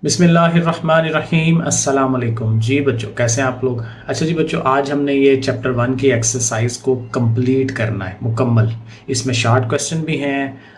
बिस्मिल्लाहिर्रहमानिर्रहीम अस्सलाम वालेकुम। जी बच्चों, कैसे हैं आप लोग। अच्छा जी बच्चों, आज हमने ये चैप्टर 1 की एक्सरसाइज को कंप्लीट करना है मुकम्मल। इसमें शॉर्ट क्वेश्चन भी हैं,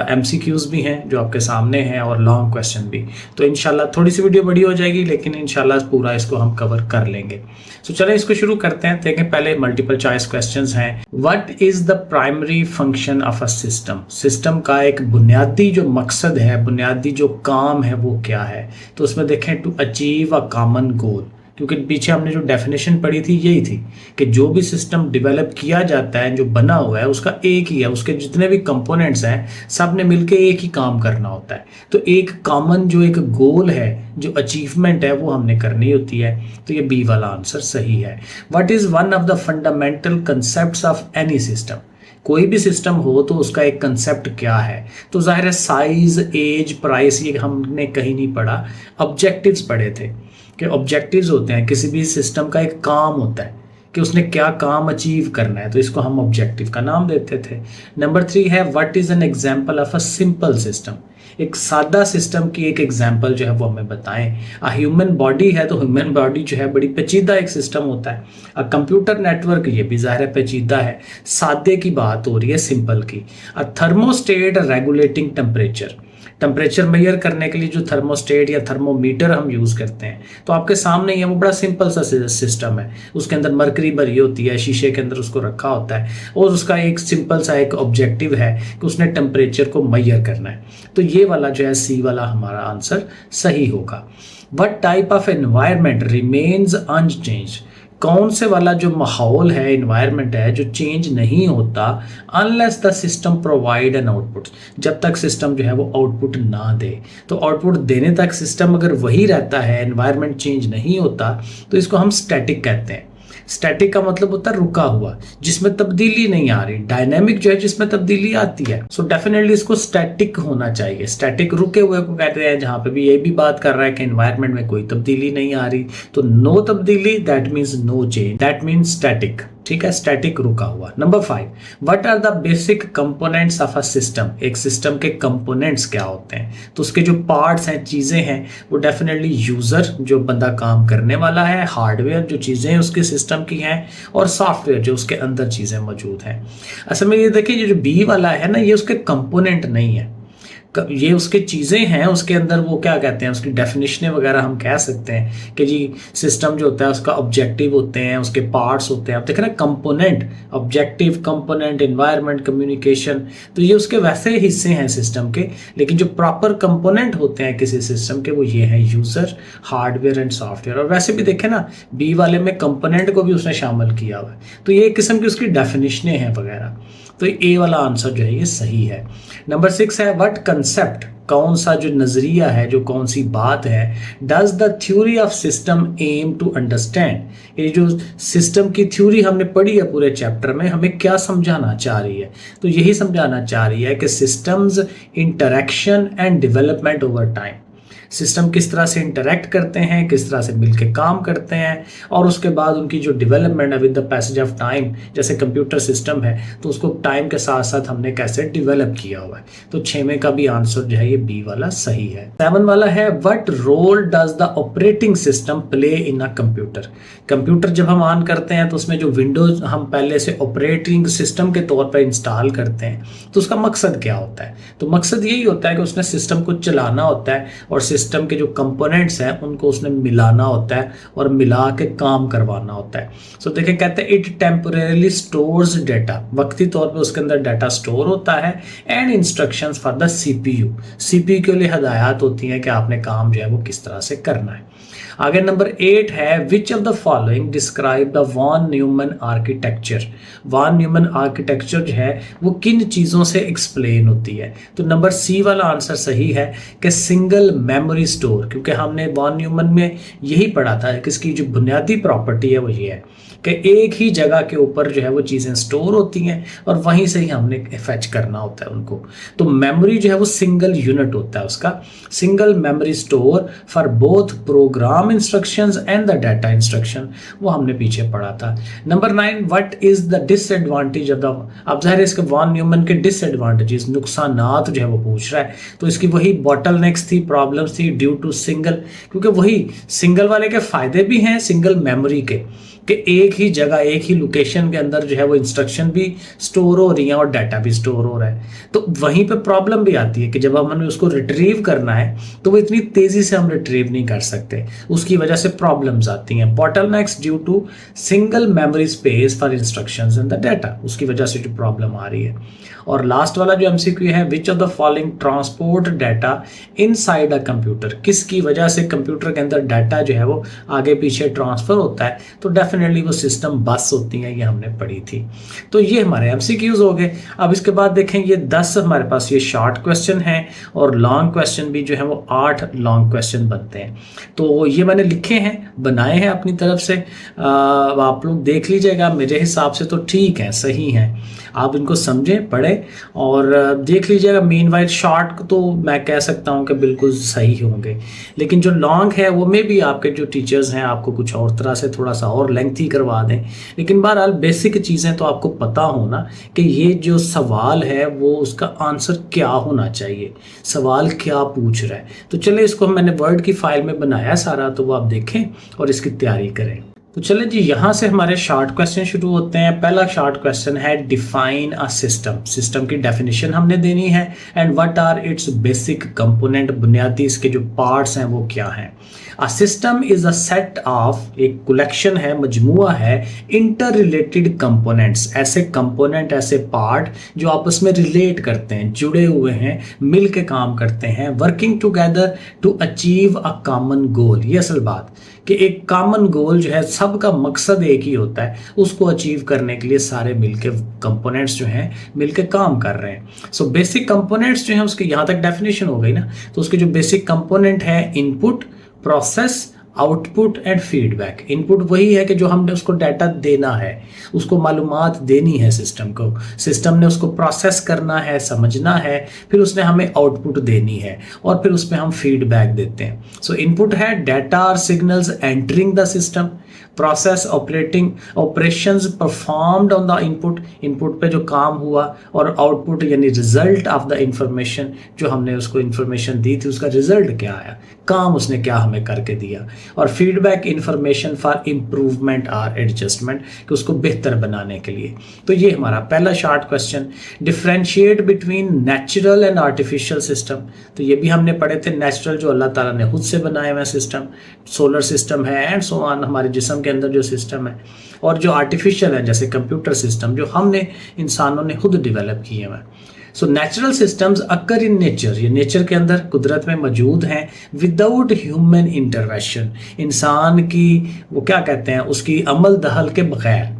एमसीक्यूज़ भी हैं जो आपके सामने हैं और लॉन्ग क्वेश्चन भी। तो इंशाल्लाह थोड़ी सी वीडियो बड़ी हो जाएगी, लेकिन इंशाल्लाह पूरा इसको हम कवर कर लेंगे। तो चलें इसको शुरू करते हैं। देखें, पहले मल्टीपल चॉइस क्वेश्चंस हैं। What is the primary function of a system. System का एक बुनियादी जो मकसद है, बुनियादी जो काम है वो क्या है। तो उसमें देखें, to achieve a common goal, क्योंकि पीछे हमने जो डेफिनेशन पढ़ी थी यही थी कि जो भी सिस्टम डेवलप किया जाता है, जो बना हुआ है, उसका एक ही है, उसके जितने भी कंपोनेंट्स हैं सब ने मिलकर एक ही काम करना होता है। तो एक कॉमन जो एक गोल है, जो अचीवमेंट है, वो हमने करनी होती है। तो ये बी वाला आंसर सही है। What is one of the fundamental concepts of any system. कोई भी सिस्टम हो तो उसका एक कंसेप्ट क्या है। तो जाहिर है साइज, एज, प्राइस ये हमने कहीं नहीं पढ़ा, ऑब्जेक्टिव्स पढ़े थे कि ऑब्जेक्टिव्स होते हैं किसी भी सिस्टम का, एक काम होता है कि उसने क्या काम अचीव करना है, तो इसको हम ऑब्जेक्टिव का नाम देते थे। नंबर 3 है what is an example of a simple system. एक सादा सिस्टम की एक एग्जाम्पल जो है वो हमें बताएं। ह्यूमन बॉडी है तो ह्यूमन बॉडी जो है बड़ी पेचीदा एक सिस्टम होता है। कंप्यूटर नेटवर्क ये भी ज़ाहिर है पेचीदा है। सादे की बात हो रही है, सिंपल की। Thermostat regulating temperature, temperature measure करने के लिए जो थर्मोस्टेट या थर्मोमीटर हम यूज़ करते हैं, तो आपके सामने ही है, वो बड़ा सिंपल सा सिस्टम है। उसके अंदर मरकरी भरी होती है, शीशे के अंदर उसको रखा होता है और उसका एक सिंपल सा एक ऑब्जेक्टिव है कि उसने टेम्परेचर को मेजर करना है। तो ये वाला जो है सी वाला हमारा आंसर सही होगा। What type of environment remains unchanged. कौन से वाला जो माहौल है, इन्वायरमेंट है, जो चेंज नहीं होता unless the system provide an output. जब तक सिस्टम जो है वो आउटपुट ना दे, तो आउटपुट देने तक सिस्टम अगर वही रहता है, एनवायरमेंट चेंज नहीं होता, तो इसको हम स्टैटिक कहते हैं। स्टैटिक का मतलब होता है रुका हुआ, जिसमें तब्दीली नहीं आ रही। डायनेमिक जो है जिसमें तब्दीली आती है। सो डेफिनेटली इसको स्टैटिक होना चाहिए। स्टैटिक रुके हुए को कहते हैं, जहां पे भी ये भी बात कर रहा है कि एनवायरनमेंट में कोई तब्दीली नहीं आ रही, तो नो तब्दीली, that means no change, that means static. ठीक है, स्टैटिक रुका हुआ। Number 5, what are the basic components of a system. एक सिस्टम के कंपोनेंट्स क्या होते हैं, तो उसके जो पार्ट्स हैं, चीज़ें हैं, वो डेफिनेटली यूज़र जो बंदा काम करने वाला है, हार्डवेयर जो चीज़ें उसके सिस्टम की हैं, और सॉफ्टवेयर जो उसके अंदर चीज़ें मौजूद हैं। असल में ये देखिए, ये जो बी वाला है ना, ये उसके कंपोनेंट नहीं है, ये उसके चीज़ें हैं। उसके अंदर वो क्या कहते हैं, उसकी डेफिनेशन वगैरह हम कह सकते हैं कि जी सिस्टम जो होता है उसका ऑब्जेक्टिव होते हैं, उसके पार्ट्स होते हैं। आप देख रहे हैं component, objective, component, environment, communication, तो ये उसके वैसे हिस्से हैं सिस्टम के। लेकिन जो प्रॉपर कंपोनेंट होते हैं किसी सिस्टम के, वो ये हैं यूज़र, हार्डवेयर एंड सॉफ्टवेयर। और वैसे भी देखें ना, बी वाले में कंपोनेंट को भी उसने शामिल किया हुआ है। तो ये एक किस्म की उसकी डेफिनेशन हैं वगैरह। तो ए वाला आंसर जो है ये सही है। नंबर 6 है व्हाट कंसेप्ट, कौन सा जो नजरिया है, जो कौन सी बात है, does the theory of system aim to understand. ये जो सिस्टम की थ्योरी हमने पढ़ी है पूरे चैप्टर में, हमें क्या समझाना चाह रही है। तो यही समझाना चाह रही है कि systems interaction and development over time. System किस तरह से इंटरेक्ट करते हैं, किस तरह से मिलकर काम करते हैं, और उसके बाद उनकी जो डेवलपमेंट है with the passage of time. जैसे कंप्यूटर सिस्टम है तो उसको टाइम के साथ साथ हमने कैसे डेवलप किया हुआ है। तो 6वें का भी आंसर जो है ये बी वाला सही है। 7 वाला है what role does the operating system play in a computer. Computer जब हम ऑन करते हैं तो उसमें जो विंडोज हम पहले से ऑपरेटिंग सिस्टम के तौर पर इंस्टॉल करते हैं, तो उसका मकसद क्या होता है। तो मकसद यही होता है कि उसने सिस्टम को चलाना होता है और सिस्टम के जो कंपोनेंट्स हैं उनको उसने मिलाना होता है और मिला के काम करवाना होता है। सो देखें, कहते हैं इट टेम्पोरेली स्टोर्स डेटा, वक्ती तौर पे उसके अंदर डाटा स्टोर होता है, and instructions for the CPU, CPU के लिए हदायत होती हैं कि आपने काम जो है वो किस तरह से करना है। आगे नंबर 8 है which of the following describe the von Neumann architecture. Von Neumann architecture जो है वो किन चीज़ों से एक्सप्लेन होती है। तो नंबर सी वाला आंसर सही है कि सिंगल मेमोरी स्टोर, क्योंकि हमने वॉन न्यूमन में यही पढ़ा था कि इसकी जो बुनियादी प्रॉपर्टी है वो ये है कि एक ही जगह के ऊपर जो है वो चीज़ें स्टोर होती हैं और वहीं से ही हमने फैच करना होता है उनको। तो मेमोरी जो है वो सिंगल यूनिट होता है उसका, single memory store for both program instructions and the data instruction, वो हमने पीछे पढ़ा था। Number 9, what is the disadvantage of the, अब ज़ाहिर है इसके वॉन न्यूमन के डिसएडवांटेजेस, नुकसानात जो है वो पूछ रहा है, तो इसकी वही बॉटलनेक्स थी, प्रॉब्लम्स थी ड्यू टू सिंगल, क्योंकि वही सिंगल वाले के फायदे भी हैं सिंगल मेमोरी के, कि एक ही जगह एक ही लोकेशन के अंदर जो है वो इंस्ट्रक्शन भी स्टोर हो रही हैं और डाटा भी स्टोर हो रहा है। तो वहीं पे प्रॉब्लम भी आती है कि जब हमें उसको रिट्रीव करना है तो वो इतनी तेज़ी से हम रिट्रीव नहीं कर सकते, उसकी वजह से प्रॉब्लम्स आती हैं। Bottlenecks due to single memory space for instructions and the data, उसकी वजह से जो प्रॉब्लम आ रही है। और लास्ट वाला जो एमसीक्यू है, which of the following transport data inside a computer, किसकी वजह से कंप्यूटर के अंदर डाटा जो है वो आगे पीछे ट्रांसफर होता है, तो डेफिनेटली वो सिस्टम बस होती हैं, ये हमने पढ़ी थी। तो ये हमारे एमसीक्यूज हो गए। अब इसके बाद देखें ये 10 हमारे पास ये शॉर्ट क्वेश्चन हैं और लॉन्ग क्वेश्चन भी जो है वो 8 लॉन्ग क्वेश्चन बनते हैं। तो ये मैंने लिखे हैं, बनाए हैं अपनी तरफ से, आप लोग देख लीजिएगा, मेरे हिसाब से तो ठीक है, सही हैं, आप इनको समझें, पढ़ें और देख लीजिएगा। मीनवाइल शॉर्ट तो मैं कह सकता हूँ कि बिल्कुल सही होंगे, लेकिन जो लॉन्ग है वो में भी आपके जो टीचर्स हैं आपको कुछ और तरह से थोड़ा सा और लेंथी करवा दें, लेकिन बहरहाल बेसिक चीज़ें तो आपको पता हो ना कि ये जो सवाल है वो उसका आंसर क्या होना चाहिए, सवाल क्या पूछ रहा है। तो चलिए इसको मैंने वर्ड की फाइल में बनाया सारा, तो वो आप देखें और इसकी तैयारी करें। तो चले जी, यहाँ से हमारे शॉर्ट क्वेश्चन शुरू होते हैं। पहला शॉर्ट क्वेश्चन है डिफाइन अ सिस्टम, सिस्टम की डेफिनेशन हमने देनी है, and what are its basic component, बुनियादी इसके जो पार्ट्स हैं वो क्या हैं। A system is a set of, एक कलेक्शन है, मजमुआ है, इंटर रिलेटेड कंपोनेंट्स, ऐसे कंपोनेंट, ऐसे पार्ट जो आपस में रिलेट करते हैं, जुड़े हुए हैं, मिल के काम करते हैं, working together to achieve a common goal. ये असल बात कि एक कॉमन गोल जो है, सबका मकसद एक ही होता है, उसको अचीव करने के लिए सारे मिलके कंपोनेंट्स जो हैं मिलके काम कर रहे हैं। सो बेसिक कंपोनेंट्स जो हैं उसके यहाँ तक डेफिनेशन हो गई ना, तो उसके जो बेसिक कंपोनेंट है, input, process, output and feedback. Input वही है कि जो हमने उसको डाटा देना है, उसको मालूमात देनी है सिस्टम को, सिस्टम ने उसको प्रोसेस करना है, समझना है, फिर उसने हमें आउटपुट देनी है और फिर उसमें हम फीडबैक देते हैं। सो इनपुट है डाटा और signals entering the system, process operations performed on the input, input पे जो काम हुआ, और आउटपुट यानी रिजल्ट ऑफ द इंफॉर्मेशन, जो हमने उसको इंफॉर्मेशन दी थी उसका रिजल्ट क्या आया, काम उसने क्या हमें करके दिया। और फीडबैक इंफॉर्मेशन फॉर इम्प्रूवमेंट और एडजस्टमेंट, कि उसको बेहतर बनाने के लिए। तो ये हमारा पहला short question. Differentiate between natural and artificial system, तो ये भी हमने पढ़े थे, नेचुरल जो अल्लाह ताला ने खुद से बनाए हुए सिस्टम, सोलर सिस्टम है एंड सो ऑन, हमारे जिस्म के अंदर जो सिस्टम है, और जो आर्टिफिशियल है जैसे कंप्यूटर सिस्टम जो हमने इंसानों ने खुद डेवलप किए हैं। So natural systems occur in nature, ये नेचर के अंदर कुदरत में मौजूद हैं, विदाउट ह्यूमन इंटरवेंशन, इंसान की वो क्या कहते हैं उसकी अमल दखल के बगैर,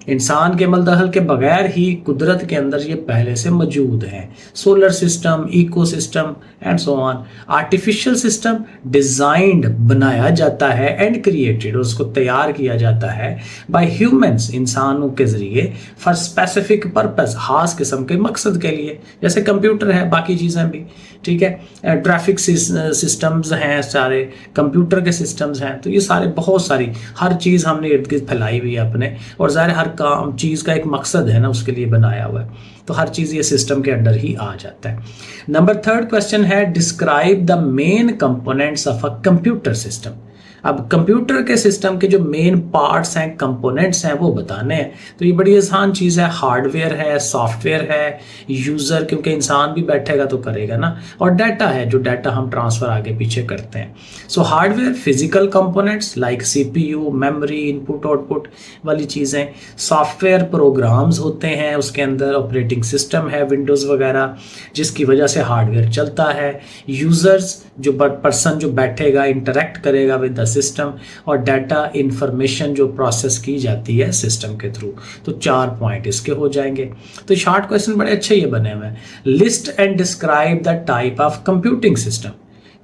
इंसान के अमल दखल के बगैर ही कुदरत के अंदर ये पहले से मौजूद हैं। Solar system, ecosystem and so on. Artificial system designed, बनाया जाता है, एंड क्रिएटेड, उसको तैयार किया जाता है बाय ह्यूमंस, इंसानों के जरिए, फॉर स्पेसिफिक पर्पस, खास किस्म के मकसद के लिए, जैसे कंप्यूटर है, बाकी चीज़ें भी, ठीक है, ट्रैफिक सिस्टम्स हैं, सारे कंप्यूटर के सिस्टम्स हैं। तो ये सारे बहुत सारी, हर चीज़ हमने इर्द गिर्द फैलाई हुई है अपने, और ज़ाहिर हर काम चीज़ का एक मकसद है ना, उसके लिए बनाया हुआ है, तो हर चीज़ ये सिस्टम के अंडर ही आ जाता है। नंबर 3 क्वेश्चन है describe the main components of a computer system. अब कंप्यूटर के सिस्टम के जो मेन पार्ट्स हैं, कंपोनेंट्स हैं, वो बताने हैं। तो ये बड़ी आसान चीज़ है, हार्डवेयर है, सॉफ्टवेयर है, यूज़र, क्योंकि इंसान भी बैठेगा तो करेगा ना, और डाटा है, जो डाटा हम ट्रांसफ़र आगे पीछे करते हैं। So hardware, physical components like CPU, memory, input output वाली चीज़ें। सॉफ्टवेयर प्रोग्राम्स होते हैं, उसके अंदर ऑपरेटिंग सिस्टम है, विंडोज़ वगैरह, जिसकी वजह से हार्डवेयर चलता है। यूज़र्स, जो पर्सन जो बैठेगा, इंटरेक्ट करेगा विद द सिस्टम, और डाटा इंफॉर्मेशन जो प्रोसेस की जाती है सिस्टम के थ्रू। तो 4 पॉइंट इसके हो जाएंगे। तो शॉर्ट क्वेश्चन बड़े अच्छे ये बने हुए हैं। List and describe the type of computing system,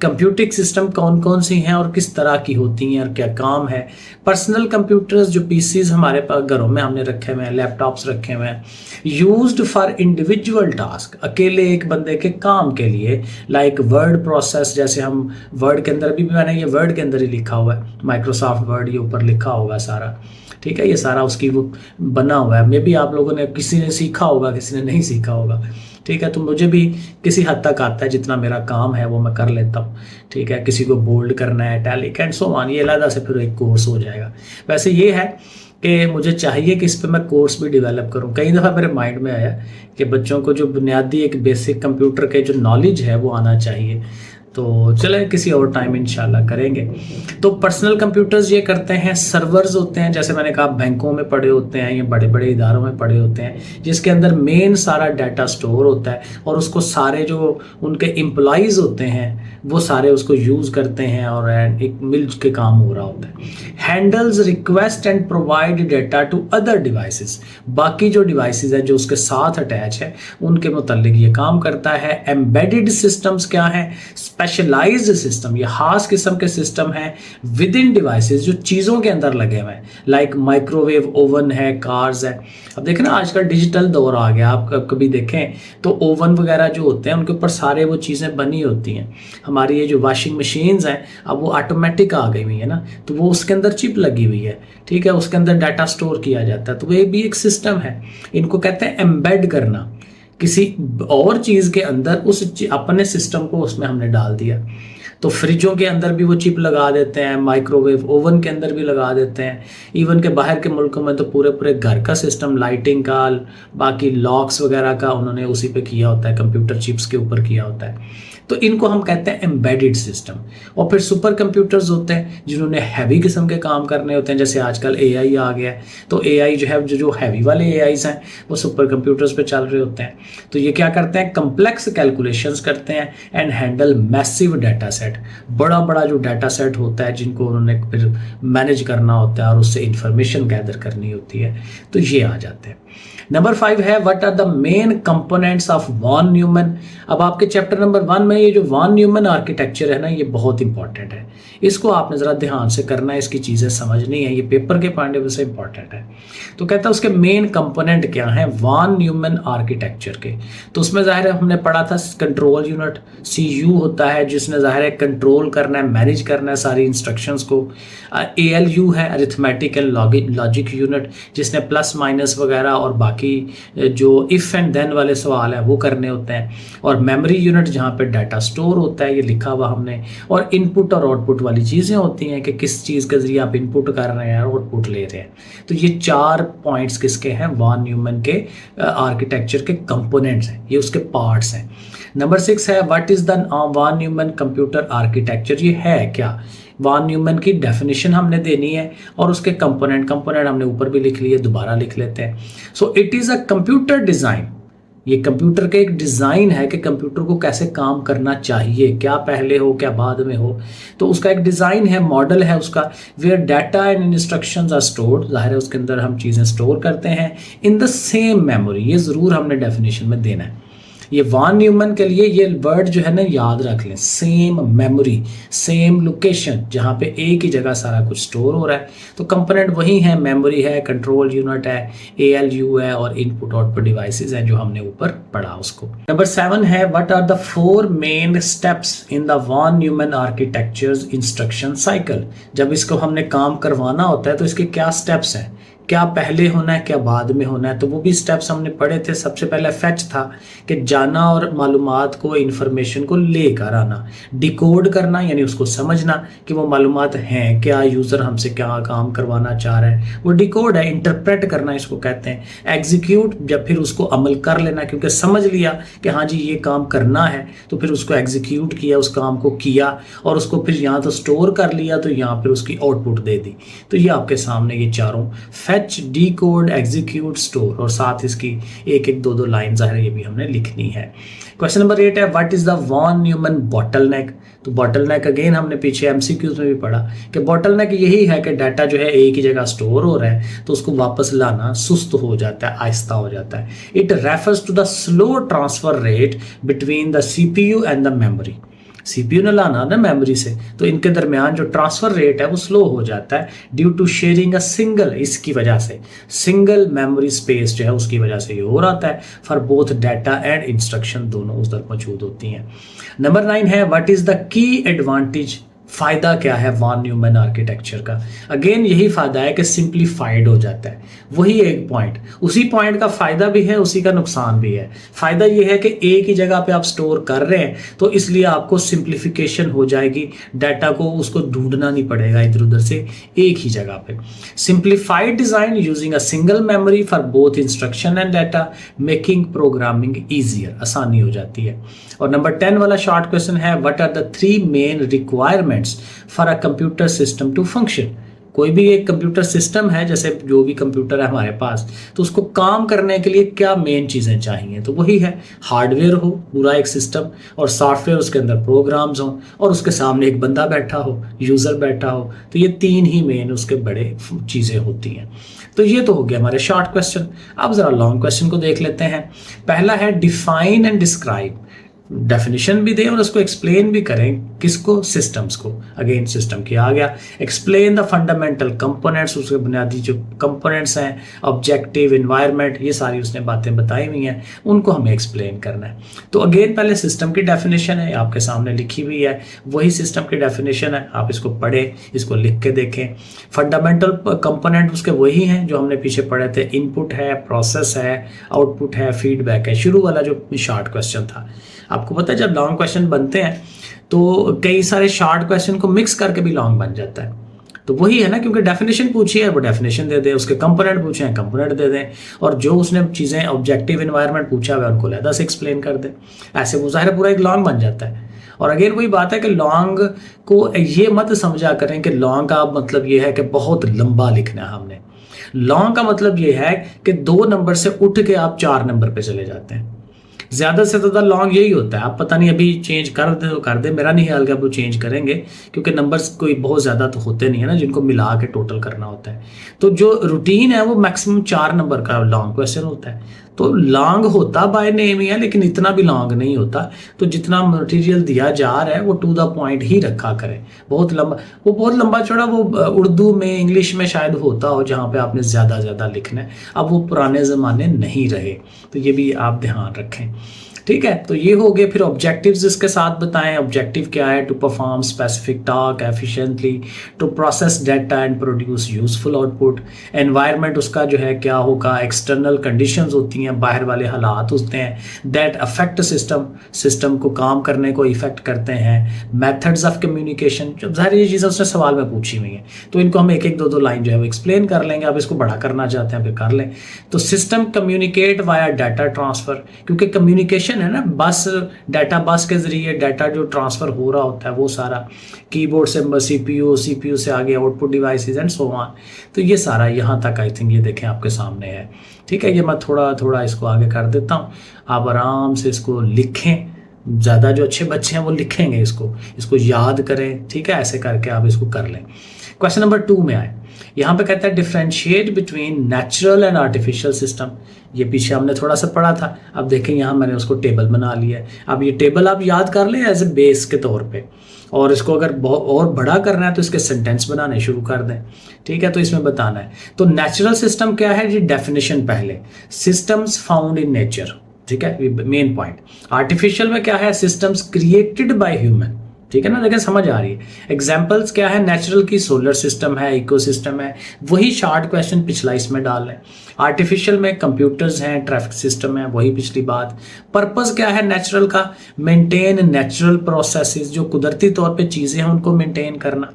computing system कौन कौन सी हैं और किस तरह की होती हैं और क्या काम है। पर्सनल कंप्यूटर्स जो पीसीज हमारे पास घरों में हमने रखे हुए हैं, लैपटॉप्स रखे हुए हैं, यूज्ड फॉर इंडिविजुअल टास्क, अकेले एक बंदे के काम के लिए, लाइक वर्ड प्रोसेस, जैसे हम वर्ड के अंदर भी मैंने ये वर्ड के अंदर ही लिखा हुआ है, माइक्रोसॉफ्ट वर्ड ये ऊपर लिखा होगा सारा, ठीक है, ये सारा उसकी वो बना हुआ है। मे भी आप लोगों ने, किसी ने सीखा होगा, किसी ने नहीं सीखा होगा, ठीक है। तो मुझे भी किसी हद तक आता है, जितना मेरा काम है वो मैं कर लेता हूँ, ठीक है। किसी को बोल्ड करना है, इटैलिक एंड सो ऑन, ये अलग से फिर एक कोर्स हो जाएगा। वैसे ये है कि मुझे चाहिए कि इस पे मैं कोर्स भी डेवलप करूं। कई दफ़ा मेरे माइंड में आया कि बच्चों को जो बुनियादी एक बेसिक कंप्यूटर के जो नॉलेज है वो आना चाहिए, तो चले किसी और टाइम इंशाल्लाह करेंगे। तो पर्सनल कंप्यूटर्स ये करते हैं, सर्वर्स होते हैं, जैसे मैंने कहा बैंकों में पड़े होते हैं या बड़े बड़े इदारों में पड़े होते हैं, जिसके अंदर मेन सारा डाटा स्टोर होता है और उसको सारे जो उनके एम्प्लॉइज़ होते हैं वो सारे उसको यूज़ करते हैं और एक मिल के काम हो रहा होता है। Handles request and provide data to other devices, बाकी जो डिवाइसेस है जो उसके साथ अटैच है उनके मुतल्लिक ये काम करता है। एम्बेडेड सिस्टम्स क्या है? स्पेशलाइज्ड सिस्टम, ये खास किस्म के सिस्टम है विद इन डिवाइसेस जो चीज़ों के अंदर लगे हुए हैं, लाइक माइक्रोवेव ओवन है, कार्स है। अब देखें ना, आजकल डिजिटल दौर आ गया, आप कभी देखें तो ओवन वगैरह जो होते हैं उनके ऊपर सारे वो चीज़ें बनी होती हैं। हमारी ये जो वॉशिंग मशीन्स हैं अब वो ऑटोमेटिक आ गई हुई है ना, तो वो उसके अंदर चिप लगी हुई है, ठीक है, उसके अंदर डाटा स्टोर किया जाता है, तो वो भी एक सिस्टम है। इनको कहते हैं एम्बेड करना, किसी और चीज़ के अंदर उस अपने सिस्टम को उसमें हमने डाल दिया। तो फ्रिजों के अंदर भी वो चिप लगा देते हैं, माइक्रोवेव ओवन के अंदर भी लगा देते हैं, इवन के बाहर के मुल्कों में तो पूरे पूरे घर का सिस्टम, लाइटिंग का, बाकी लॉक्स वगैरह का उन्होंने उसी पे किया होता है, कंप्यूटर चिप्स के ऊपर किया होता है। तो इनको हम कहते हैं एम्बेडेड सिस्टम। और फिर सुपर कंप्यूटर्स होते हैं जिन्होंने हैवी किस्म के काम करने होते हैं, जैसे आजकल एआई आ गया है, तो एआई जो है जो हैवी वाले एआईज हैं वो सुपर कंप्यूटर्स पे चल रहे होते हैं। तो ये क्या करते हैं? कम्प्लेक्स कैलकुलेशंस करते हैं and handle massive data set, बड़ा बड़ा जो डाटा सेट होता है जिनको उन्होंने फिर मैनेज करना होता है और उससे इंफॉर्मेशन गैदर करनी होती है, तो ये आ जाते हैं। नंबर 5 है what are the main components of von Neumann. अब आपके चैप्टर नंबर 1 में ये जो वॉन न्यूमैन आर्किटेक्चर है ना, ये बहुत इंपॉर्टेंट है, इसको आपने ज़रा ध्यान से करना है, इसकी चीज़ें समझनी है, ये पेपर के पॉइंट ऑफ व्यू से इंपॉर्टेंट है। तो कहता है उसके मेन कंपोनेंट क्या है वॉन न्यूमैन आर्किटेक्चर के। तो उसमें ज़ाहिर है हमने पढ़ा था कंट्रोल यूनिट, CU होता है जिसने ज़ाहिर है कंट्रोल करना है, मैनेज करना है सारी इंस्ट्रक्शंस को। ALU है अरिथमेटिक एंड लॉजिक यूनिट, जिसने प्लस माइनस वगैरह और बाकी जो इफ़ एंड देन वाले सवाल हैं वो करने होते हैं। और मेमोरी यूनिट जहाँ पे डाटा स्टोर होता है, ये लिखा हुआ हमने। और इनपुट और आउटपुट वाली चीज़ें होती हैं कि किस चीज़ के ज़रिए आप इनपुट कर रहे हैं और आउटपुट ले रहे हैं। तो ये 4 पॉइंट्स किसके हैं? वॉन न्यूमैन के आर्किटेक्चर के कंपोनेंट्स हैं, ये उसके पार्ट्स हैं। नंबर 6 है what is the von Neumann computer architecture. ये है क्या? वॉन न्यूमैन की डेफिनेशन हमने देनी है और उसके कंपोनेंट हमने ऊपर भी लिख लिए, दोबारा लिख लेते हैं। So it is a computer design, ये कंप्यूटर का एक डिज़ाइन है कि कंप्यूटर को कैसे काम करना चाहिए, क्या पहले हो क्या बाद में हो, तो उसका एक डिज़ाइन है, मॉडल है उसका। Where data and instructions are stored, ज़ाहिर है उसके अंदर हम चीज़ें स्टोर करते हैं इन द सेम मेमोरी, ये ज़रूर हमने डेफिनेशन में देना है। ये वॉन न्यूमैन के लिए ये वर्ड जो है ना याद रख लें, सेम मेमोरी, सेम लोकेशन, जहाँ पे एक ही जगह सारा कुछ स्टोर हो रहा है। तो कंपोनेंट वही है, मेमोरी है, कंट्रोल यूनिट है, ALU है और इनपुट आउटपुट डिवाइसेस हैं जो हमने ऊपर पढ़ा उसको। नंबर 7 है what are the 4 main steps in the von Neumann architecture's instruction cycle. जब इसको हमने काम करवाना होता है तो इसके क्या स्टेप्स हैं, क्या पहले होना है क्या बाद में होना है, तो वो भी स्टेप्स हमने पढ़े थे। सबसे पहले फेच था कि जाना और मालूमात को, इन्फॉर्मेशन को लेकर आना, डिकोड करना यानी उसको समझना कि वो मालूमात हैं क्या, यूज़र हमसे क्या काम करवाना चाह रहा है, वो डिकोड है। इंटरप्रेट करना इसको कहते हैं। एग्जीक्यूट, जब फिर उसको अमल कर लेना, क्योंकि समझ लिया कि हाँ जी ये काम करना है तो फिर उसको एग्जीक्यूट किया, उस काम को किया और उसको फिर यहाँ तो स्टोर कर लिया, तो यहाँ फिर उसकी आउटपुट दे दी। तो ये आपके सामने ये चारों डिकोड, एग्जीक्यूट, स्टोर, और साथ इसकी एक एक दो लाइन ज़ाहिर ये भी हमने लिखनी है। क्वेश्चन नंबर 8 है what is the von Neumann bottleneck. तो बॉटलनेक अगेन हमने पीछे MCQs में भी पढ़ा कि बॉटलनेक यही है कि डाटा जो है एक ही जगह स्टोर हो रहा है तो उसको वापस लाना सुस्त हो जाता है, आहिस्ता हो जाता है। It refers to the slow transfer rate between the CPU and the memory. CPU ने लाना ना मेमोरी से, तो इनके दरमियान जो ट्रांसफर रेट है वो स्लो हो जाता है due to sharing a single, इसकी वजह से सिंगल मेमोरी स्पेस जो है उसकी वजह से ये हो रहा है for both data and instruction दोनों उधर मौजूद होती हैं। नंबर 9 है what is the key advantage, फायदा क्या है वॉन न्यूमैन आर्किटेक्चर का। अगेन यही फायदा है कि सिंप्लीफाइड हो जाता है, वही एक पॉइंट, उसी पॉइंट का फायदा भी है उसी का नुकसान भी है। फायदा ये है कि एक ही जगह पे आप स्टोर कर रहे हैं तो इसलिए आपको सिंप्लीफिकेशन हो जाएगी, डाटा को उसको ढूंढना नहीं पड़ेगा इधर उधर से, एक ही जगह पे। Simplified design using a single memory for both instruction and data making programming easier, आसानी हो जाती है। और नंबर 10 वाला शॉर्ट क्वेश्चन है what are the 3 main requirements for a computer system to function. कोई भी एक कंप्यूटर सिस्टम है, जैसे जो भी कंप्यूटर है हमारे पास, तो उसको काम करने के लिए क्या मेन चीज़ें चाहिए, तो वही है हार्डवेयर हो पूरा एक सिस्टम, और सॉफ्टवेयर उसके अंदर प्रोग्राम्स हों, और उसके सामने एक बंदा बैठा हो, यूज़र बैठा हो। तो ये 3 ही मेन उसके बड़े चीज़ें होती हैं। तो ये तो हो गया हमारे शॉर्ट क्वेश्चन। अब ज़रा लॉन्ग क्वेश्चन को देख लेते हैं। पहला है डिफाइन एंड डिस्क्राइब, डेफिनेशन भी दें और उसको एक्सप्लेन भी करें, किसको, सिस्टम्स को। अगेन सिस्टम की आ गया। एक्सप्लेन द फंडामेंटल कंपोनेंट्स, उसके बुनियादी जो कंपोनेंट्स हैं, ऑब्जेक्टिव, एनवायरनमेंट, ये सारी उसने बातें बताई हुई हैं, उनको हमें एक्सप्लेन करना है। तो अगेन पहले सिस्टम की डेफिनेशन है, आपके सामने लिखी हुई है, वही सिस्टम की डेफिनेशन है, आप इसको पढ़ें, इसको लिख के देखें। फंडामेंटल कंपोनेंट उसके वही हैं जो हमने पीछे पढ़े थे, इनपुट है, प्रोसेस है, आउटपुट है, फीडबैक है, शुरू वाला जो शॉर्ट क्वेश्चन था। आपको पता है जब लॉन्ग क्वेश्चन बनते हैं तो कई सारे शॉर्ट क्वेश्चन को मिक्स करके भी लॉन्ग बन जाता है। तो वही है ना, क्योंकि डेफिनेशन पूछी है वो डेफिनेशन दे दें, उसके कंपोनेंट पूछे हैं कंपोनेंट दे दें, और जो उसने चीज़ें ऑब्जेक्टिव एनवायरनमेंट पूछा हुआ है उनको अलग से एक्सप्लेन कर दें। ऐसे वो ज़ाहिर पूरा एक लॉन्ग बन जाता है। और अगेन वही बात है कि लॉन्ग को ये मत समझा करें कि लॉन्ग का मतलब ये है कि बहुत लंबा लिखना है हमने। लॉन्ग का मतलब ये है कि 2 नंबर से उठ के आप 4 नंबर पे चले जाते हैं। ज़्यादा से ज़्यादा लॉन्ग यही होता है। आप पता नहीं अभी चेंज कर दे तो कर दे, मेरा नहीं ख्याल कि अब वो चेंज करेंगे, क्योंकि नंबर्स कोई बहुत ज़्यादा तो होते नहीं है ना जिनको मिला के टोटल करना होता है। तो जो रूटीन है वो मैक्सिमम 4 नंबर का लॉन्ग क्वेश्चन होता है। तो लॉन्ग होता बाय नेम ही है, लेकिन इतना भी लॉन्ग नहीं होता। तो जितना मटेरियल दिया जा रहा है वो टू द पॉइंट ही रखा करें। बहुत लंबा, वो बहुत लंबा चौड़ा वो उर्दू में, इंग्लिश में शायद होता हो जहाँ पे आपने ज़्यादा लिखना है। अब वो पुराने ज़माने नहीं रहे, तो ये भी आप ध्यान रखें। ठीक है, तो ये हो गए। फिर ऑब्जेक्टिव्स इसके साथ बताएं। ऑब्जेक्टिव क्या है? To perform specific task efficiently, to process data and produce useful output. Environment उसका जो है क्या होगा? एक्सटर्नल कंडीशंस होती हैं, बाहर वाले हालात होते हैं दैट अफेक्ट सिस्टम को काम करने को इफेक्ट करते हैं। मेथड्स ऑफ कम्युनिकेशन, जो सारी ये चीज़ें उसने सवाल में पूछी हुई हैं, तो इनको हम एक एक दो लाइन जो है वो एक्सप्लेन कर लेंगे। आप इसको बड़ा करना चाहते हैं फिर कर लें। तो system communicate via data transfer, क्योंकि कम्युनिकेशन है ना, बस डाटा बस के जरिए डाटा जो ट्रांसफ़र हो रहा होता है वो सारा कीबोर्ड से सीपीयू से आगे output devices and so on. तो ये सारा यहाँ तक आई थिंक ये देखें आपके सामने है। ठीक है, ये मैं थोड़ा थोड़ा इसको आगे कर देता हूँ, आप आराम से इसको लिखें। ज़्यादा जो अच्छे बच्चे हैं वो लिखेंगे, इसको याद करें। ठीक है, ऐसे करके आप इसको कर लें। क्वेश्चन नंबर 2 में आए, यहाँ पे कहता है differentiate between natural and artificial system. ये पीछे हमने थोड़ा सा पढ़ा था। अब देखें यहाँ मैंने उसको टेबल बना लिया है। अब ये टेबल आप याद कर लें एज ए बेस के तौर पे, और इसको अगर और बड़ा करना है तो इसके सेंटेंस बनाने शुरू कर दें। ठीक है, तो इसमें बताना है। तो नेचुरल सिस्टम क्या है जी? डेफिनेशन पहले, सिस्टम्स फाउंड इन नेचर। ठीक है, मेन पॉइंट। आर्टिफिशियल में क्या है? Systems created by human. ठीक है ना, लेकिन समझ आ रही है। एग्जाम्पल्स क्या है? नेचुरल की सोलर सिस्टम है, इकोसिस्टम है, वही शॉर्ट क्वेश्चन पिछला इसमें डाल लें। आर्टिफिशियल में कंप्यूटर्स हैं, ट्रैफिक सिस्टम है, वही पिछली बात। पर्पस क्या है नेचुरल का? मेंटेन नेचुरल प्रोसेसेस, जो कुदरती तौर पे चीज़ें हैं उनको मेंटेन करना।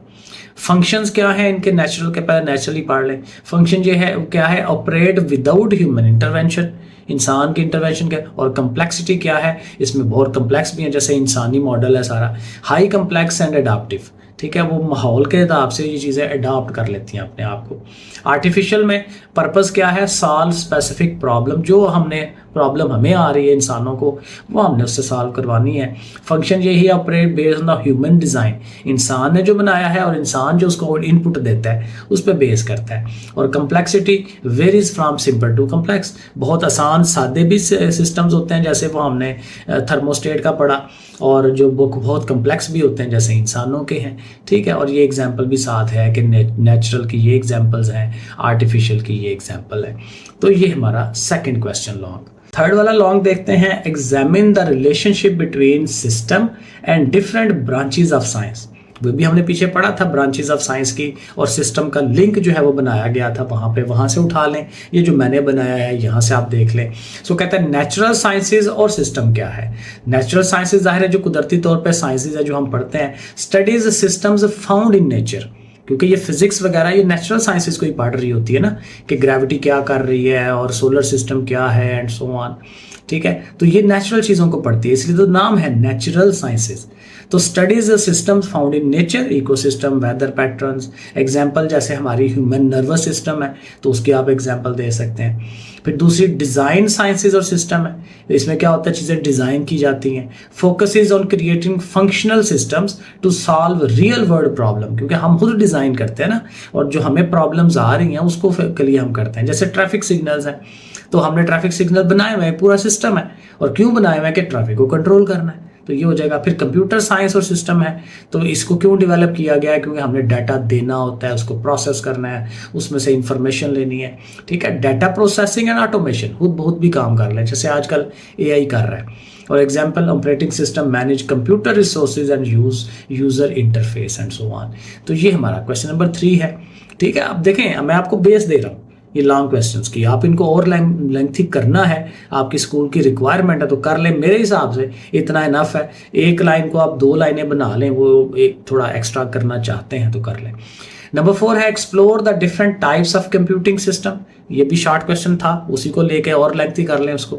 फंक्शंस क्या है इनके? नेचुरल के पहले नेचुरली पढ़ लें। फंक्शन ये है क्या है? ऑपरेट विदाउट ह्यूमन इंटरवेंशन, इंसान की इंटरवेंशन के। और कम्प्लेक्सिटी क्या है? इसमें बहुत कम्प्लेक्स भी है, जैसे इंसानी मॉडल है सारा। High complex and adaptive. ठीक है, वो माहौल के हिसाब से ये चीज़ें अडाप्ट कर लेती हैं अपने आप को। आर्टिफिशियल में पर्पस क्या है? सॉल्व स्पेसिफिक प्रॉब्लम, जो हमने प्रॉब्लम हमें आ रही है इंसानों को, वो हमने उससे सॉल्व करवानी है। फंक्शन यही operate based on the human design, इंसान ने जो बनाया है और इंसान जो उसको इनपुट देता है उस पर बेस करता है। और complexity varies from simple to complex, बहुत आसान सादे भी सिस्टम्स होते हैं जैसे वो हमने थर्मोस्टेट का पढ़ा, और जो बुक बहुत कम्प्लेक्स भी होते हैं जैसे इंसानों के हैं, ठीक है। और ये एग्जाम्पल भी साथ है कि नेचुरल की ये एग्जाम्पल्स हैं, आर्टिफिशियल की ये एग्जाम्पल है। तो ये हमारा सेकंड क्वेश्चन लॉन्ग। थर्ड वाला लॉन्ग देखते हैं, examine the relationship between system and different branches of science. वो भी हमने पीछे पढ़ा था ब्रांचेस ऑफ साइंस की, और सिस्टम का लिंक जो है वो बनाया गया था वहाँ पे, वहाँ से उठा लें। ये जो मैंने बनाया है यहाँ से आप देख लें। सो कहते हैं नेचुरल साइंसेज और सिस्टम क्या है। नेचुरल साइंसेज जाहिर है जो कुदरती तौर पे साइंसेज है जो हम पढ़ते हैं, studies systems found in nature, क्योंकि ये फिजिक्स वगैरह ये नेचुरल साइंसेज को ही पढ़ रही होती है ना, कि ग्रेविटी क्या कर रही है और सोलर सिस्टम क्या है एंड सो ऑन, ठीक है। तो ये नेचुरल चीज़ों को पढ़ती है, इसलिए तो नाम है नेचुरल साइंसेज। तो studies systems found in nature, ecosystem, weather patterns. Example जैसे हमारी ह्यूमन नर्वस सिस्टम है तो उसकी आप एग्जाम्पल दे सकते हैं। फिर दूसरी डिज़ाइन साइंसेज और सिस्टम है, इसमें क्या होता है, चीज़ें डिज़ाइन की जाती हैं। Focus is on creating functional systems to solve real world problem, क्योंकि हम खुद डिज़ाइन करते हैं ना, और जो हमें प्रॉब्लम्स आ रही हैं उसको के लिए हम करते हैं। जैसे ट्रैफिक सिग्नल्स हैं, तो हमने ट्रैफिक सिग्नल बनाए हुए हैं, पूरा सिस्टम है, और क्यों बनाए हुए हैं कि ट्रैफिक को कंट्रोल करना है, तो ये हो जाएगा। फिर कंप्यूटर साइंस और सिस्टम है, तो इसको क्यों डेवलप किया गया है, क्योंकि हमने डाटा देना होता है, उसको प्रोसेस करना है, उसमें से इंफॉर्मेशन लेनी है, ठीक है। डाटा प्रोसेसिंग एंड ऑटोमेशन खुद बहुत भी काम कर लें, जैसे आजकल एआई कर रहा है। और example, operating system manage computer resources and user interface and so on. तो ये हमारा क्वेश्चन नंबर 3 है, ठीक है। अब देखें, मैं आपको बेस दे रहा हूँ ये लॉन्ग क्वेश्चंस की, आप इनको और लेंथी करना है, आपकी स्कूल की रिक्वायरमेंट है तो कर लें। मेरे हिसाब से इतना इनफ है, एक लाइन को आप 2 लाइनें बना लें, वो एक थोड़ा एक्स्ट्रा करना चाहते हैं तो कर लें। नंबर 4 है explore the different types of computing system. ये भी शॉर्ट क्वेश्चन था, उसी को लेके और लेंथी कर लें उसको।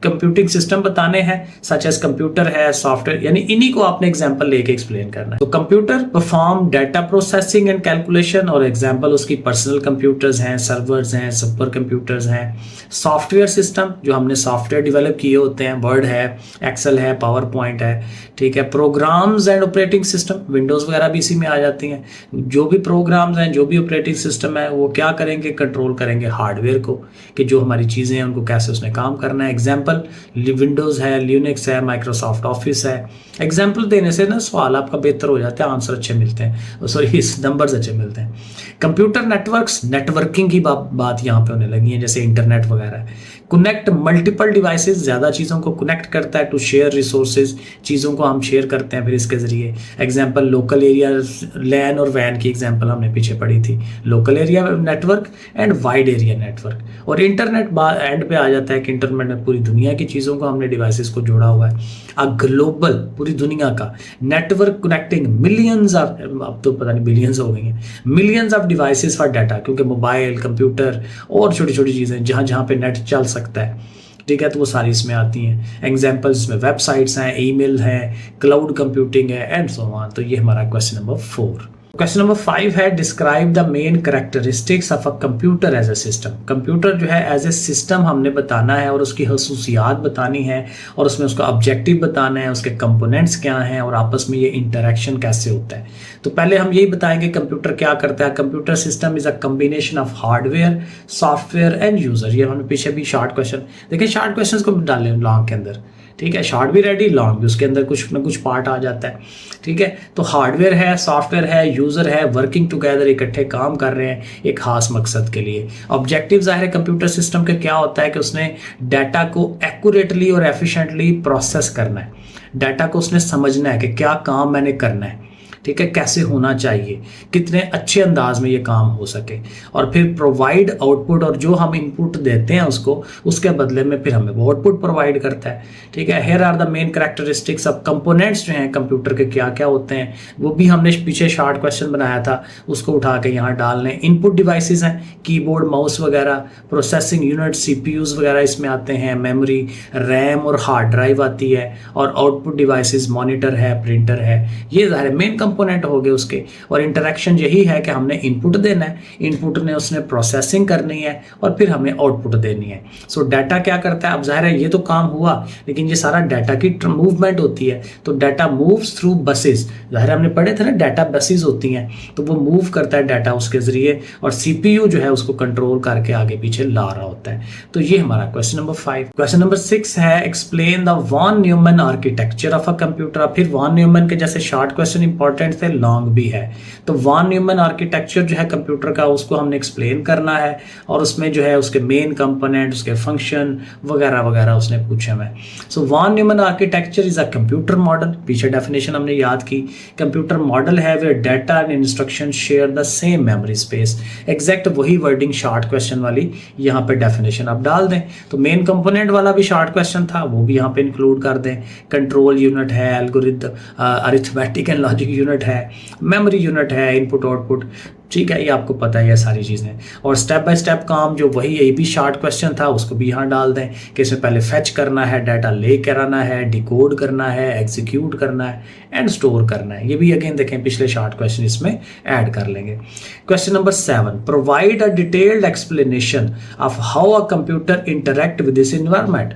कंप्यूटिंग सिस्टम बताने हैं, सच एज कंप्यूटर है, सॉफ्टवेयर, यानी इन्हीं को आपने एग्जांपल लेके एक्सप्लेन करना है। तो computer perform data processing and calculation, और एग्जांपल उसकी पर्सनल कंप्यूटर्स हैं, सर्वर्स हैं, सुपर कंप्यूटर्स हैं। सॉफ्टवेयर सिस्टम, जो हमने सॉफ्टवेयर डेवलप किए होते हैं, वर्ड है, एक्सेल है, पावर पॉइंट है, ठीक है। Programs and operating system, Windows वगैरह भी इसी में आ जाती हैं। जो भी प्रोग्राम्स हैं, जो भी ऑपरेटिंग सिस्टम है, वो क्या करेंगे, कंट्रोल करेंगे हार्डवेयर को, कि जो हमारी चीज़ें हैं उनको कैसे उसने काम करना है। एग्जाम्पल विंडोज़ है, लिनक्स है, माइक्रोसॉफ्ट ऑफिस है। एग्जाम्पल देने से ना सवाल आपका बेहतर हो जाता है, आंसर अच्छे मिलते हैं, सॉरी नंबर्स अच्छे मिलते हैं। कंप्यूटर नेटवर्क्स, नेटवर्किंग की बात यहाँ पे होने लगी है, जैसे इंटरनेट वगैरह है। कनेक्ट मल्टीपल डिवाइसेस, ज़्यादा चीज़ों को कनेक्ट करता है। टू शेयर रिसोर्सेज, चीज़ों को हम शेयर करते हैं फिर इसके ज़रिए। एग्जाम्पल लोकल एरिया, लैन और वैन की एग्जाम्पल हमने पीछे पढ़ी थी। Local area network and wide area network. और इंटरनेट एंड पे आ जाता है कि इंटरनेट में पूरी दुनिया की चीज़ों को हमने डिवाइसेस को जोड़ा हुआ है। अ ग्लोबल, पूरी दुनिया का नेटवर्क कनेक्टिंग मिलियंस ऑफ, अब तो पता नहीं बिलियंस हो गई हैं, millions of devices for data, क्योंकि मोबाइल, कंप्यूटर और छोटी छोटी चीज़ें जहाँ जहाँ पे नेट चल सकता है, ठीक है, तो वो सारी इसमें आती हैं। एग्जाम्पल्स में वेबसाइट्स हैं, ईमेल हैं, क्लाउड कंप्यूटिंग है एंड सो ऑन। तो ये हमारा क्वेश्चन नंबर 4। क्वेश्चन नंबर 5 है describe the main characteristics of a computer as a system. Computer जो है एज ए सिस्टम हमने बताना है और उसकी खसूसियात बतानी है, और उसमें उसका ऑब्जेक्टिव बताना है, उसके कंपोनेंट्स क्या हैं और आपस में ये इंटरेक्शन कैसे होता है। तो पहले हम यही बताएंगे कंप्यूटर क्या करता है। Computer system is a combination of hardware, software and user. ये हमने पीछे भी शॉर्ट क्वेश्चन देखिए, शॉर्ट क्वेश्चन को डालें लॉन्ग के अंदर, ठीक है। शॉर्ट भी रेडी, लॉन्ग भी, उसके अंदर कुछ ना कुछ पार्ट आ जाता है, ठीक है। तो हार्डवेयर है, सॉफ्टवेयर है, यूजर है, वर्किंग टुगेदर, इकट्ठे काम कर रहे हैं एक खास मकसद के लिए। ऑब्जेक्टिव जाहिर है कंप्यूटर सिस्टम का क्या होता है कि उसने डाटा को एक्यूरेटली और एफिशिएंटली प्रोसेस करना है। डाटा को उसने समझना है कि क्या काम मैंने करना है, ठीक है, कैसे होना चाहिए, कितने अच्छे अंदाज में ये काम हो सके, और फिर प्रोवाइड आउटपुट, और जो हम इनपुट देते हैं उसको, उसके बदले में फिर हमें वो आउटपुट प्रोवाइड करता है, ठीक है। Here are the main characteristics of components, जो हैं कंप्यूटर के क्या क्या होते हैं, वो भी हमने पीछे शॉर्ट क्वेश्चन बनाया था, उसको उठा के यहाँ डाल लें। इनपुट डिवाइसेस हैं, कीबोर्ड, माउस वगैरह। प्रोसेसिंग यूनिट, सीपीयूज वगैरह इसमें आते हैं। मेमोरी, रैम और हार्ड ड्राइव आती है। और आउटपुट डिवाइसेस, मॉनिटर है, प्रिंटर है। ये ज़ाहिर है मेन कंपोनेंट हो गए उसके, और इंटरेक्शन यही है कि हमने इनपुट देना है, इनपुट ने उसने प्रोसेसिंग करनी है और फिर हमें आउटपुट देनी है। सो डाटा क्या करता है, अब जाहिर है ये तो काम हुआ, लेकिन ये सारा डाटा की मूवमेंट होती है। तो डाटा मूव्स थ्रू बसेस, जाहिर हमने पढ़े थे ना डाटा बसेस होती हैं, तो वो मूव करता है डाटा उसके जरिए, और सीपीयू जो है उसको कंट्रोल करके आगे पीछे ला रहा होता है। तो ये हमारा क्वेश्चन नंबर 5। क्वेश्चन नंबर 6 है explain the von Neumann architecture of a computer. फिर वॉन न्यूमन के जैसे शॉर्ट क्वेश्चन इंपॉर्टेंट थे, लॉन्ग भी है। तो वॉन न्यूमन आर्किटेक्चर जो है कंप्यूटर का, उसको हमने एक्सप्लेन करना है, और उसमें जो है उसके मेन कंपोनेंट, उसके फंक्शन वगैरह वगैरह उसने पूछे हमें। So von Neumann architecture is a computer model, पीछे डेफिनेशन हमने याद की, कंप्यूटर मॉडल है where data and instruction share the same memory space. Exact वही वर्डिंग शॉर्ट क्वेश्चन वाली यहाँ पे डेफिनेशन आप डाल दें। तो मेन कंपोनेंट वाला भी शॉर्ट क्वेश्चन था, वो भी यहाँ पे इंक्लूड कर दें। कंट्रोल यूनिट है, algorithm, arithmetic and logic unit है, मेमोरी यूनिट है, इनपुट आउटपुट, ठीक है, ये आपको पता है ये सारी चीज़ें। और स्टेप बाय स्टेप काम जो वही ये भी शॉर्ट क्वेश्चन था, उसको भी यहाँ डाल दें कि इसमें पहले फेच करना है, डाटा ले कर आना है, डिकोड करना है, एग्जीक्यूट करना है एंड स्टोर करना है। ये भी अगेन देखें पिछले शॉर्ट क्वेश्चन इसमें ऐड कर लेंगे। Question number 7, provide a detailed explanation of how a computer interact with this environment.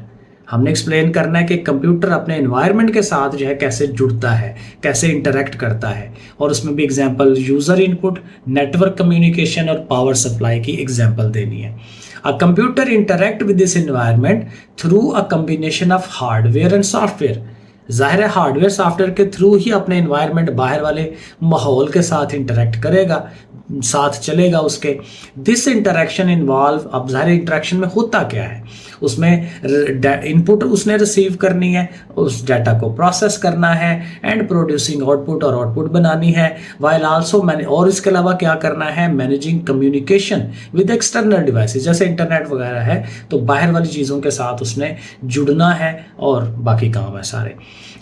हमने एक्सप्लेन करना है कि कंप्यूटर अपने एनवायरनमेंट के साथ जो है कैसे जुड़ता है, कैसे इंटरेक्ट करता है, और उसमें भी example user input, network communication और पावर सप्लाई की एग्जांपल देनी है। A computer interact with this environment through a combination of hardware and software. जाहिर है हार्डवेयर सॉफ्टवेयर के थ्रू ही अपने एनवायरनमेंट, बाहर वाले माहौल के साथ इंटरेक्ट करेगा, साथ चलेगा उसके। दिस इंटरेक्शन इन्वॉल्व, अब जाहिर इंटरेक्शन में होता क्या है, उसमें इनपुट उसने रिसीव करनी है, उस डाटा को प्रोसेस करना है एंड प्रोड्यूसिंग आउटपुट, और आउटपुट बनानी है, वाइल आल्सो और इसके अलावा क्या करना है, managing communication with external devices, जैसे इंटरनेट वगैरह है, तो बाहर वाली चीज़ों के साथ उसने जुड़ना है और बाकी काम है सारे।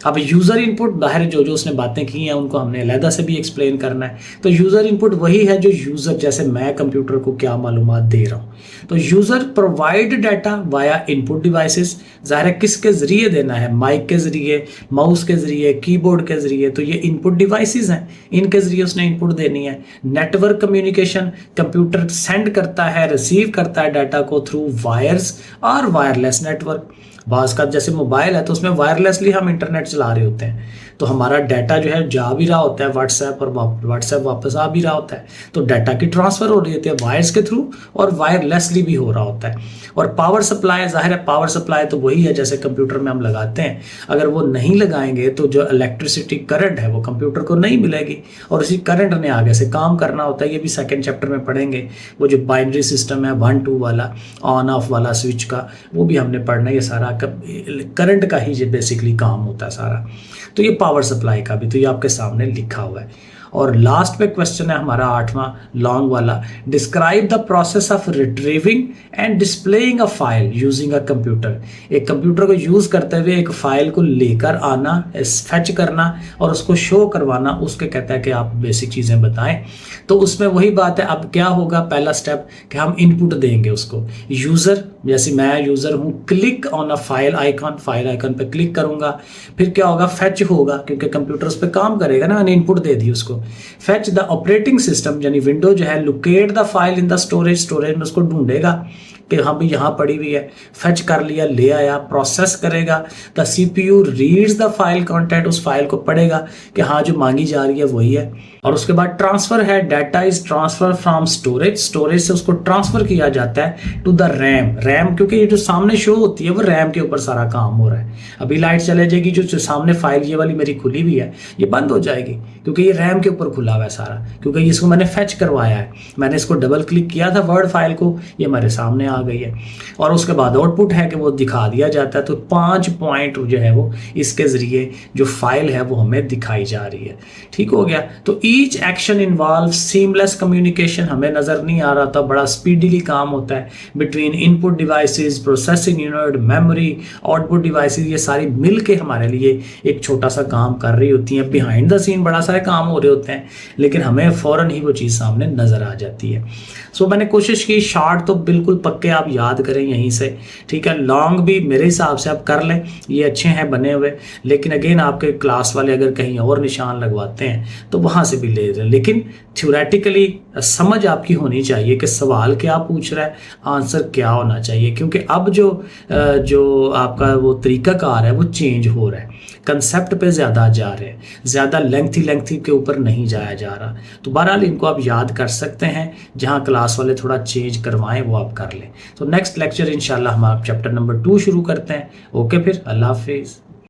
अब यूज़र इनपुट, बाहर जो जो उसने बातें की हैं उनको हमने अलहदा से भी एक्सप्लेन करना है। तो यूज़र इनपुट वही है जो यूज़र, जैसे मैं कंप्यूटर को क्या मालूमात दे रहा हूँ, तो user provide data via input devices. ज़ाहिर है किसके ज़रिए देना है, माइक के ज़रिए, माउस के ज़रिए, कीबोर्ड के ज़रिए, तो ये इनपुट डिवाइसेस हैं, इनके ज़रिए उसने इनपुट देनी है। नेटवर्क कम्युनिकेशन, कंप्यूटर सेंड करता है, रिसीव करता है डाटा को थ्रू वायर्स और वायरलेस नेटवर्क। बाज़ का जैसे मोबाइल है तो उसमें वायरलेसली हम इंटरनेट चला रहे होते हैं, तो हमारा डाटा जो है जा भी रहा होता है व्हाट्सएप, और व्हाट्सएप वापस आ भी रहा होता है, तो डाटा की ट्रांसफ़र हो रही होती है वायर्स के थ्रू, और वायरलेसली भी हो रहा होता है। और पावर सप्लाई, जाहिर है पावर सप्लाई तो वही है जैसे कंप्यूटर में हम लगाते हैं, अगर वो नहीं लगाएंगे तो जो इलेक्ट्रिसिटी करंट है वो कंप्यूटर को नहीं मिलेगी, और इसी करंट ने आगे से काम करना होता है। ये भी सेकेंड चैप्टर में पढ़ेंगे, वो जो बाइनरी सिस्टम है 1-2 वाला, ऑन ऑफ वाला स्विच का, वो भी हमने पढ़ना है। ये सारा करंट का ही ये बेसिकली काम होता है सारा। तो ये पावर सप्लाई का भी, तो ये आपके सामने लिखा हुआ है। और लास्ट पे क्वेश्चन है हमारा 8वां लॉन्ग वाला, describe the process of retrieving and displaying a file using a computer. एक कंप्यूटर को यूज़ करते हुए एक फाइल को लेकर आना, फेच करना और उसको शो करवाना, उसके कहता है कि आप बेसिक चीज़ें बताएं। तो उसमें वही बात है, अब क्या होगा, पहला स्टेप कि हम इनपुट देंगे उसको। यूज़र, जैसे मैं यूज़र हूँ, click on a file icon, file icon पे क्लिक करूँगा, फिर क्या होगा, फेच होगा, क्योंकि कंप्यूटर उस पर काम करेगा ना, मैंने इनपुट दे दी उसको। फेच द ऑपरेटिंग सिस्टम, यानी विंडो जो है, locate the file in the storage, storage में उसको ढूंढेगा कि हाँ भाई यहाँ पड़ी हुई है, फेच कर लिया, ले आया, प्रोसेस करेगा। The CPU reads the file content, उस फाइल को पढ़ेगा कि हाँ जो मांगी जा रही है वही है। और उसके बाद ट्रांसफर है, data is transfer from storage, storage से उसको ट्रांसफर किया जाता है टू द रैम, रैम, क्योंकि ये जो सामने शो होती है वो रैम के ऊपर सारा काम हो रहा है। अभी लाइट चले जाएगी, जो सामने फाइल ये वाली मेरी खुली हुई है ये बंद हो जाएगी, क्योंकि ये रैम के ऊपर खुला हुआ है सारा, क्योंकि इसको मैंने फेच करवाया है, मैंने इसको डबल क्लिक किया था वर्ड फाइल को, ये हमारे सामने आ गई है। और उसके बाद आउटपुट है कि वो दिखा दिया जाता है। तो 5 पॉइंट जो है वो इसके जरिए जो फाइल है वो हमें दिखाई जा रही है। ठीक हो गया। तो each action involve seamless communication, हमें नजर नहीं आ रहा था, बड़ा स्पीडीली काम होता है between input devices, processing unit, memory, output devices, ये सारी मिल के हमारे लिए एक छोटा सा काम कर रही होती हैं। बिहाइंड द सीन बड़ा सारे काम हो रहे होते हैं, लेकिन हमें फौरन ही वो चीज़ सामने नजर आ जाती है। सो मैंने कोशिश की, शॉर्ट तो बिल्कुल पक्के के आप याद करें यहीं से, ठीक है। लॉन्ग भी मेरे हिसाब से आप कर लें, ये अच्छे हैं बने हुए, लेकिन अगेन आपके क्लास वाले अगर कहीं और निशान लगवाते हैं तो वहाँ से भी ले लें। लेकिन थ्योरेटिकली समझ आपकी होनी चाहिए कि सवाल क्या पूछ रहा है, आंसर क्या होना चाहिए, क्योंकि अब जो आपका वो तरीकाकार है वो चेंज हो रहा है, कंसेप्ट पे ज़्यादा जा रहे हैं, ज़्यादा लेंथी के ऊपर नहीं जाया जा रहा। तो बहरहाल इनको आप याद कर सकते हैं, जहाँ क्लास वाले थोड़ा चेंज करवाएं वो आप कर लें। तो नेक्स्ट लेक्चर इंशाल्लाह हम आप चैप्टर नंबर 2 शुरू करते हैं। ओके, फिर अल्लाह हाफिज़।